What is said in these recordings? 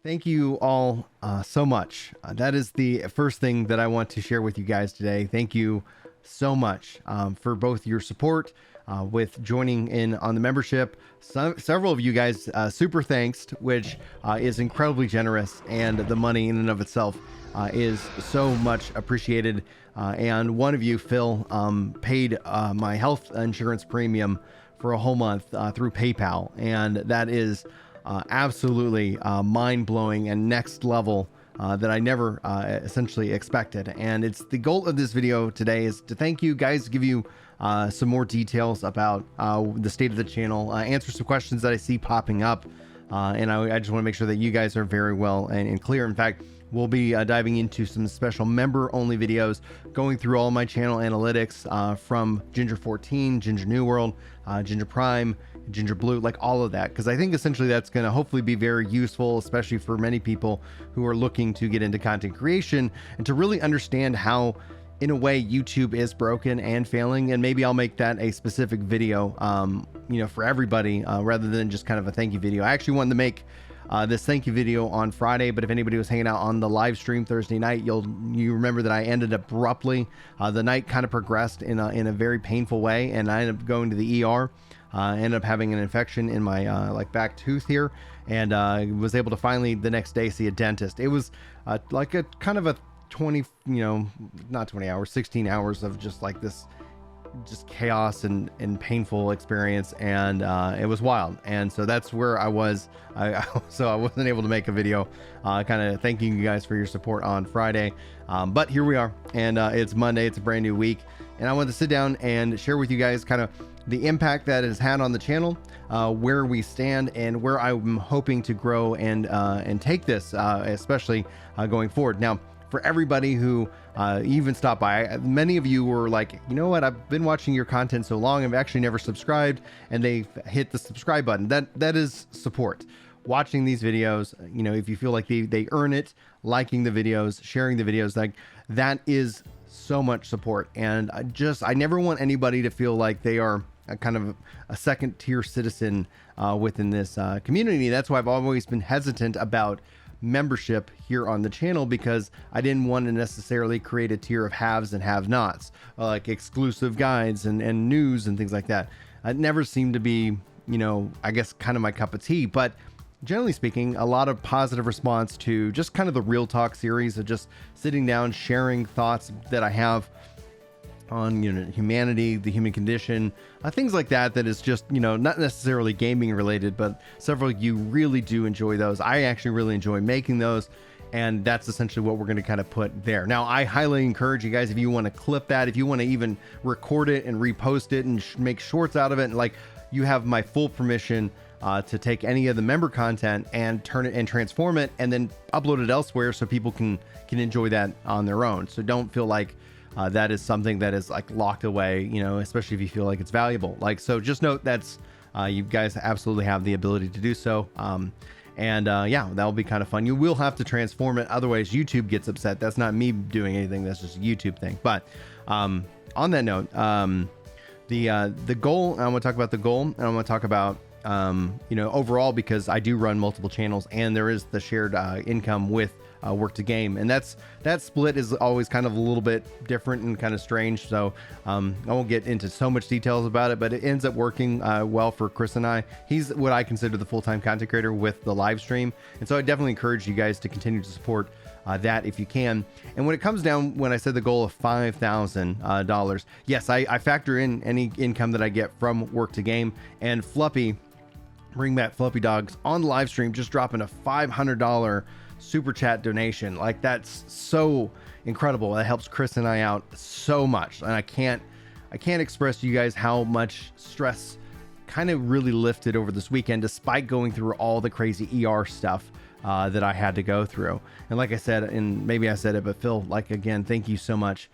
Thank you all so much. That is the first thing that I want to share with you guys today. Thank you so much for both your support with joining in on the membership. Several of you guys super thanks, which is incredibly generous, and the money in and of itself is so much appreciated. And one of you, Phil, paid my health insurance premium for a whole month through PayPal, and that is absolutely mind-blowing and next level that I never essentially expected. And it's the goal of this video today is to thank you guys, give you some more details about the state of the channel, answer some questions that I see popping up, and I just want to make sure that you guys are very well and clear. In fact, we'll be diving into some special member-only videos, going through all my channel analytics from Ginger 14, Ginger New World, Ginger Prime, Ginger Blue, like all of that, because I think essentially that's going to hopefully be very useful, especially for many people who are looking to get into content creation and to really understand how, in a way, YouTube is broken and failing. And maybe I'll make that a specific video, for everybody, rather than just kind of a thank you video. I actually wanted to make this thank you video on Friday, but if anybody was hanging out on the live stream Thursday night, you remember that I ended abruptly. The night kind of progressed in a very painful way, and I ended up going to the ER. Ended up having an infection in my like back tooth here, and was able to finally the next day see a dentist. It was like a kind of a 20, not 20 hours, 16 hours of just like this just chaos and painful experience, and it was wild. And so that's where I was. So I wasn't able to make a video kind of thanking you guys for your support on Friday, but here we are, and it's Monday. It's a brand new week, and I wanted to sit down and share with you guys kind of the impact that it has had on the channel, where we stand, and where I'm hoping to grow and take this, especially going forward. Now, for everybody who even stopped by, many of you were like, you know what, I've been watching your content so long, I've actually never subscribed, and they hit the subscribe button. That is support. Watching these videos, if you feel like they earn it, liking the videos, sharing the videos, like that is so much support. And I never want anybody to feel like they are a kind of a second tier citizen within this community. That's why I've always been hesitant about membership here on the channel, because I didn't want to necessarily create a tier of haves and have nots, like exclusive guides and news and things like that. It never seemed to be, I guess kind of my cup of tea. But generally speaking, a lot of positive response to just kind of the real talk series of just sitting down, sharing thoughts that I have on humanity, the human condition, things like that is just not necessarily gaming related, but several of you really do enjoy those. I actually really enjoy making those, and that's essentially what we're going to kind of put there. Now, I highly encourage you guys, if you want to clip that, if you want to even record it and repost it and make shorts out of it, and like, you have my full permission to take any of the member content and turn it and transform it and then upload it elsewhere so people can enjoy that on their own. So don't feel like that is something that is like locked away, especially if you feel like it's valuable. So just note that's you guys absolutely have the ability to do so. Yeah, that'll be kind of fun. You will have to transform it, otherwise YouTube gets upset. That's not me doing anything, that's just a YouTube thing. But on that note, the goal, I want to talk about the goal, and I want to talk about overall, because I do run multiple channels, and there is the shared income with Work to Game, and that split is always kind of a little bit different and kind of strange. So I won't get into so much details about it, but it ends up working well for Chris and I. He's what I consider the full-time content creator with the live stream, and so I definitely encourage you guys to continue to support that if you can. And when it comes down, when I said the goal of $5,000, yes, I factor in any income that I get from Work to Game. And Fluffy, Bring Back Fluffy Dogs, on the live stream just dropping a $500 super chat donation. Like, that's so incredible. That helps Chris and I out so much, and I can't express to you guys how much stress kind of really lifted over this weekend, despite going through all the crazy ER stuff that I had to go through. And like I said, and maybe I said it, but Phil, like, again, thank you so much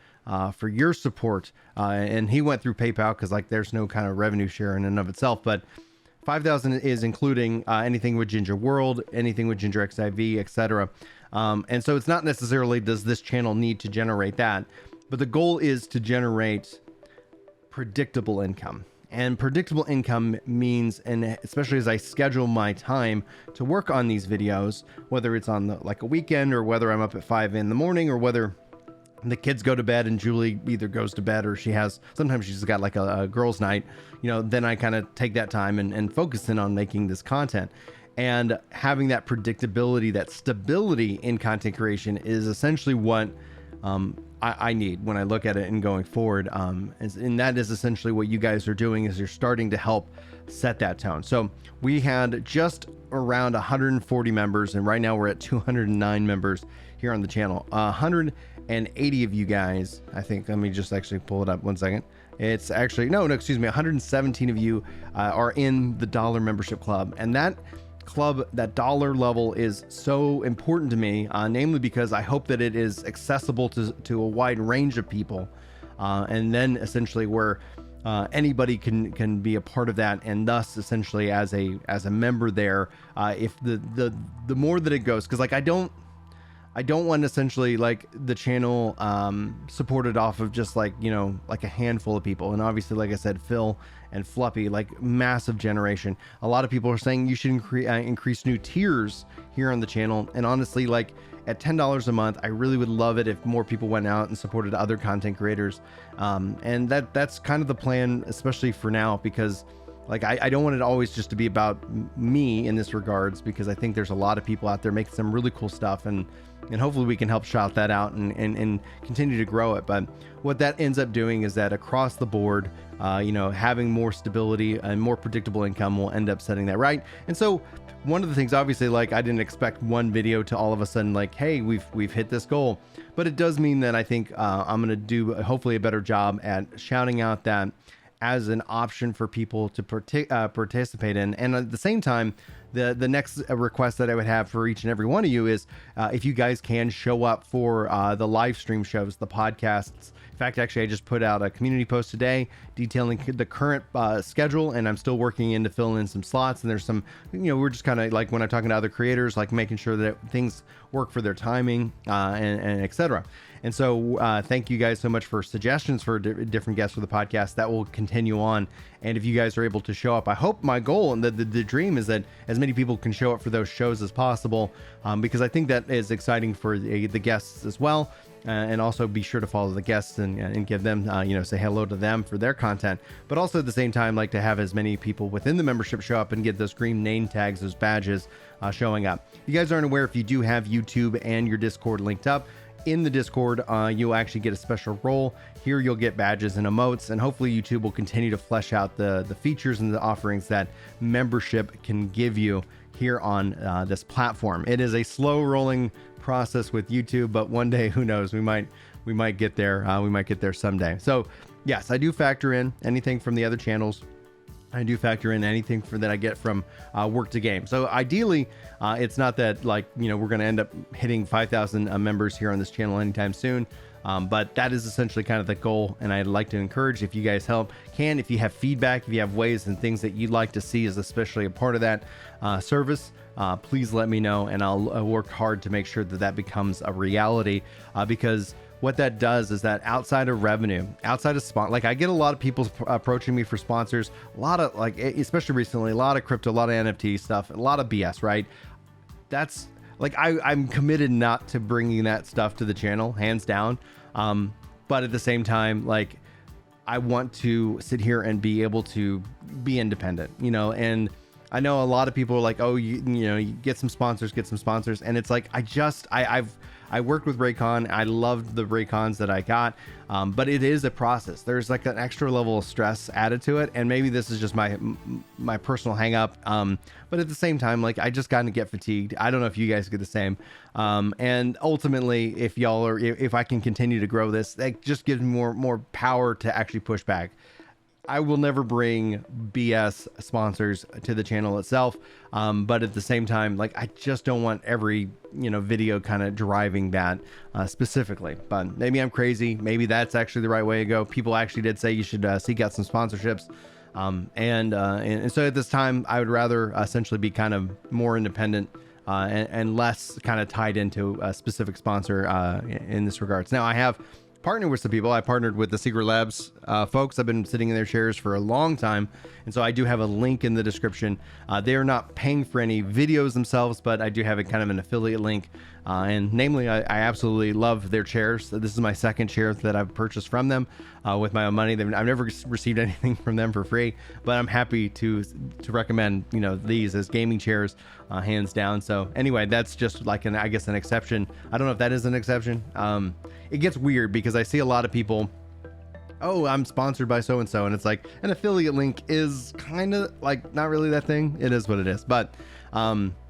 for your support. And he went through PayPal, because like there's no kind of revenue share in and of itself, but 5,000 is including anything with Ginger World, anything with Ginger XIV, etc. And so it's not necessarily does this channel need to generate that, but the goal is to generate predictable income. And predictable income means, and especially as I schedule my time to work on these videos, whether it's on like a weekend or whether I'm up at 5 in the morning or whether the kids go to bed and Julie either goes to bed or sometimes she's got like a girls' night, then I kind of take that time and focus in on making this content. And having that predictability, that stability in content creation is essentially what I need when I look at it and going forward. And that is essentially what you guys are doing, is you're starting to help set that tone. So we had just around 140 members, and right now we're at 209 members here on the channel. 180 of you guys, I think, let me just actually pull it up 1 second. It's actually, no, excuse me, 117 of you are in the dollar membership club. And that club, that dollar level, is so important to me, namely because I hope that it is accessible to a wide range of people, and then essentially where anybody can be a part of that, and thus essentially as a member there, if the more that it goes, because like I don't want essentially like the channel supported off of just like like a handful of people. And obviously, like I said, Phil and Fluffy, like massive generation. A lot of people are saying you should increase new tiers here on the channel, and honestly, like at $10 a month, I really would love it if more people went out and supported other content creators, and that's kind of the plan, especially for now, because like I don't want it always just to be about me in this regards, because I think there's a lot of people out there making some really cool stuff, and hopefully we can help shout that out and continue to grow it. But what that ends up doing is that across the board, having more stability and more predictable income will end up setting that right. And so one of the things, obviously, like I didn't expect one video to all of a sudden like, hey, we've hit this goal, but it does mean that I think I'm going to do hopefully a better job at shouting out that as an option for people to participate in. And at the same time, the next request that I would have for each and every one of you is if you guys can show up for the live stream shows, the podcasts. In fact, actually, I just put out a community post today detailing the current schedule, and I'm still working in to fill in some slots. And there's some, we're just kind of like when I'm talking to other creators, like making sure that things work for their timing and et cetera. And so thank you guys so much for suggestions for different guests for the podcast. That will continue on. And if you guys are able to show up, I hope my goal and the dream is that as many people can show up for those shows as possible, because I think that is exciting for the guests as well. And also be sure to follow the guests and give them, say hello to them for their content. But also at the same time, like to have as many people within the membership show up and get those green name tags, those badges showing up. If you guys aren't aware, if you do have YouTube and your Discord linked up, in the Discord, you'll actually get a special role. Here you'll get badges and emotes, and hopefully YouTube will continue to flesh out the features and the offerings that membership can give you here on this platform. It is a slow rolling process with YouTube, but one day, who knows, we might get there. We might get there someday. So yes, I do factor in anything from the other channels. I do factor in anything that I get from Work to Game. So ideally, it's not that like, we're going to end up hitting 5,000 members here on this channel anytime soon. But that is essentially kind of the goal. And I'd like to encourage, if you guys if you have feedback, if you have ways and things that you'd like to see as especially a part of that service, please let me know, and I'll work hard to make sure that becomes a reality, because what that does is that outside of revenue, outside of like I get a lot of people approaching me for sponsors, a lot of like, especially recently, a lot of crypto, a lot of NFT stuff, a lot of BS, right? That's like, I'm committed not to bringing that stuff to the channel, hands down. But at the same time, like I want to sit here and be able to be independent, and I know a lot of people are like, oh, you get some sponsors. And it's like, I worked with Raycon. I loved the Raycons that I got. But it is a process. There's like an extra level of stress added to it. And maybe this is just my personal hang up. But at the same time, like I just got to get fatigued. I don't know if you guys get the same. And ultimately, if I can continue to grow this, that just gives me more power to actually push back. I will never bring BS sponsors to the channel itself. But at the same time, like I just don't want every, video kind of driving that specifically. But maybe I'm crazy. Maybe that's actually the right way to go. People actually did say you should seek out some sponsorships. And so at this time, I would rather essentially be kind of more independent and less kind of tied into a specific sponsor in this regards. Now I have partner with some people. I partnered with the Secret Labs folks. I've been sitting in their chairs for a long time, and so I do have a link in the description. They are not paying for any videos themselves, but I do have a kind of an affiliate link. And namely, I absolutely love their chairs. This is my second chair that I've purchased from them with my own money. I've never received anything from them for free, but I'm happy to recommend, you know, these as gaming chairs, hands down. So anyway, that's just like I guess an exception. I don't know if that is an exception. It gets weird because I see a lot of people, oh, I'm sponsored by so and so, and it's like an affiliate link is kind of like not really that thing. It is what it is. But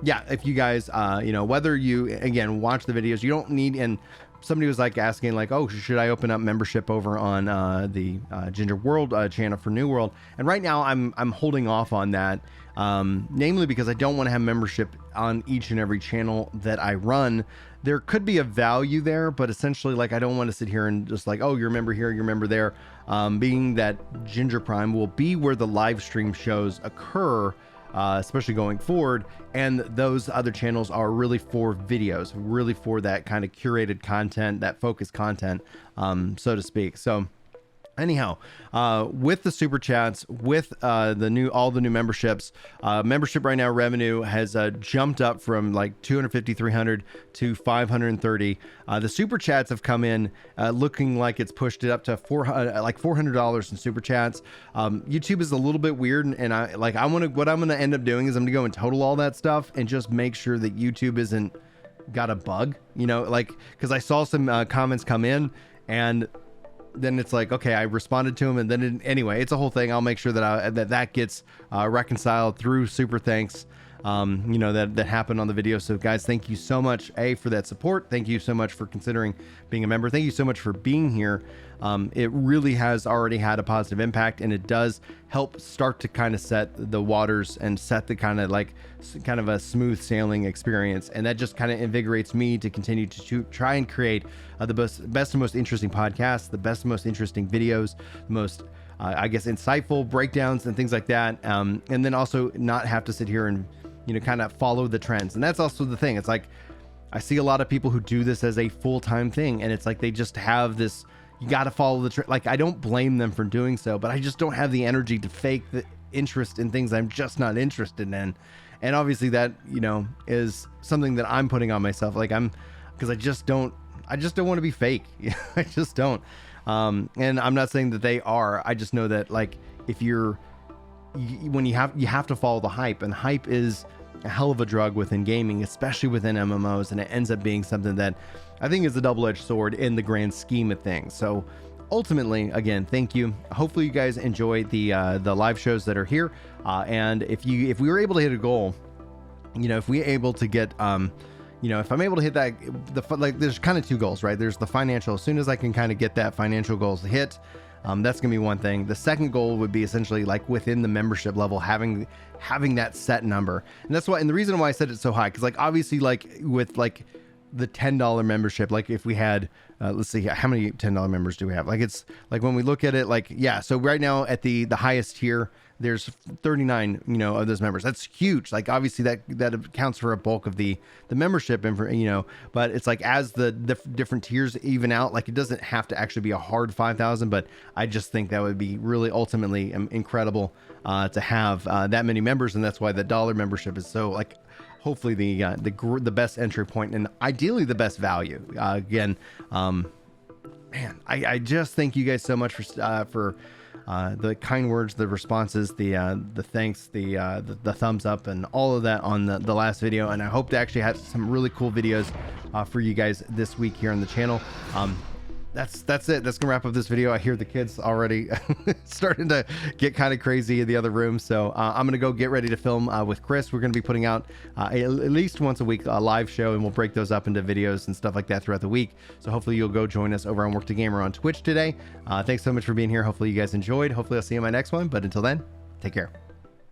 yeah, if you guys you know, whether you again watch the videos, you don't need, and somebody was like asking like, oh, should I open up membership over on the Ginger World channel for New World? And right now I'm holding off on that, namely because I don't want to have membership on each and every channel that I run. There could be a value there, but essentially, like, I don't want to sit here and just like, oh, you're a member here, you're a member there. Being that Ginger Prime will be where the live stream shows occur, especially going forward, and those other channels are really for videos, really for that kind of curated content, that focused content, so to speak. So anyhow, with the super chats, with all the new memberships, membership right now revenue has jumped up from like 250, 300 to 530. The super chats have come in looking like it's pushed it up to like $400 in super chats. YouTube is a little bit weird, and what I'm gonna end up doing is I'm gonna go and total all that stuff and just make sure that YouTube isn't got a bug, you know, like, because I saw some comments come in, and then it's like, okay, I responded to him, and then anyway, it's a whole thing. I'll make sure that that gets reconciled through super thanks, you know, that happened on the video. So guys, thank you so much for that support. Thank you so much for considering being a member. Thank you so much for being here. It really has already had a positive impact, and it does help start to kind of set the waters and set the kind of a smooth sailing experience. And that just kind of invigorates me to continue to try and create the best and most interesting podcasts, the best and most interesting videos, the most I guess insightful breakdowns and things like that. And then also not have to sit here and, you know, kind of follow the trends. And that's also the thing. It's like, I see a lot of people who do this as a full-time thing, and it's like they just have this, you got to follow the trend. Like, I don't blame them for doing so, but I just don't have the energy to fake the interest in things I'm just not interested in. And obviously that, you know, is something that I'm putting on myself. Like, because I just don't want to be fake. I just don't. And I'm not saying that they are. I just know that, like, if you have to follow the hype, and hype is a hell of a drug within gaming, especially within MMOs, and it ends up being something that I think is a double-edged sword in the grand scheme of things. So ultimately, again, thank you. Hopefully you guys enjoy the live shows that are here. And if we were able to hit a goal, you know, if we're able to get, you know, if I'm able to hit that, there's kind of two goals, right? There's the financial. As soon as I can kind of get that financial goals hit, that's gonna be one thing. The second goal would be essentially like within the membership level, having that set number. And that's why, and the reason why I said it's so high, because like obviously, like with like the $10 membership, like if we had let's see, how many $10 members do we have? Like, it's like when we look at it, like, yeah, so right now at the highest tier, there's 39, you know, of those members. That's huge. Like, obviously that accounts for a bulk of the membership, and for, you know, but it's like as the different tiers even out, like it doesn't have to actually be a hard 5,000, but I just think that would be really ultimately incredible to have that many members. And that's why the dollar membership is so, like, hopefully the best entry point, and ideally the best value. Again, man, I just thank you guys so much for the kind words, the responses, the thanks, the thumbs up, and all of that on the last video. And I hope to actually have some really cool videos for you guys this week here on the channel. That's it. That's gonna wrap up this video. I hear the kids already starting to get kind of crazy in the other room, so I'm gonna go get ready to film with Chris. We're gonna be putting out at least once a week a live show, and we'll break those up into videos and stuff like that throughout the week. So hopefully you'll go join us over on Work to Gamer on Twitch today. Thanks so much for being here. Hopefully you guys enjoyed. Hopefully I'll see you in my next one, but until then, take care.